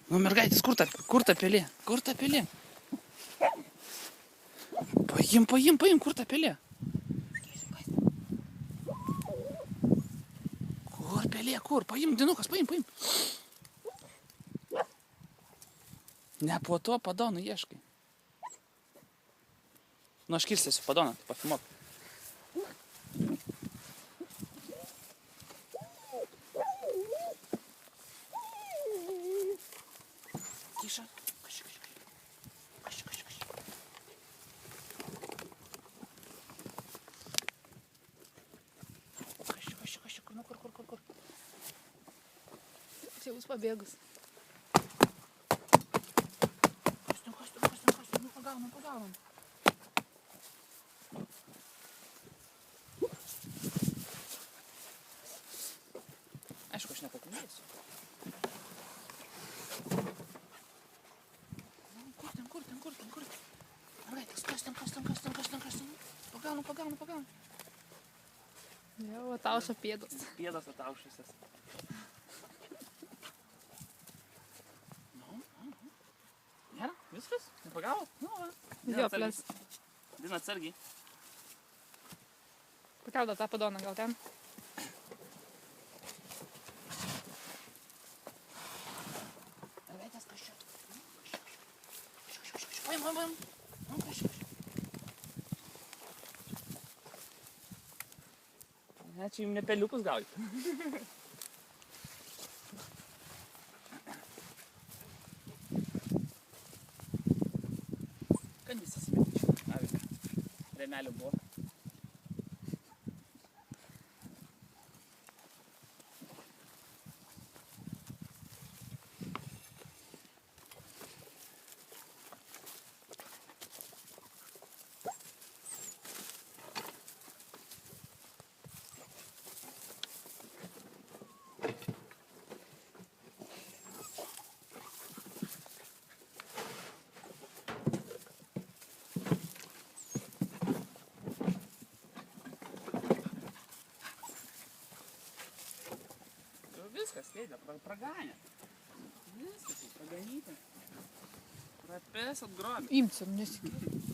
Nu, mergaitės, kur ta pelė? Kur ta pelė? Paim, kur ta pelė? Kur pelė, kur? Paim, dinukas, paim. Ne po to padonų ieškai. Nu, aš kirstėsiu padoną, pafilmuok. Kyša. Kaši. Kur? Čia bus pabėgus. Kostium, pagaunam. Aišku, aš nepakliūdėsiu. Kur? Mergaitės, kostium. Pagaunam. Jau ataušo pėdos. Pėdos ataušusias. Nėra? Viskas? Nepagavo? Nu, va. Dioplės. Dina atsargiai. Pakeldo tą padoną, gal ten? Mergaitės, kas čia? Paim. Kaši. Ne, čia jums ne peliukus gauti. Kandys įsimėti šitą aviką. Remelių buvo. Viskas, sėdė, praganė. Viskas, praganyti. Prapės atgrobė. Imsim, nesikėlė.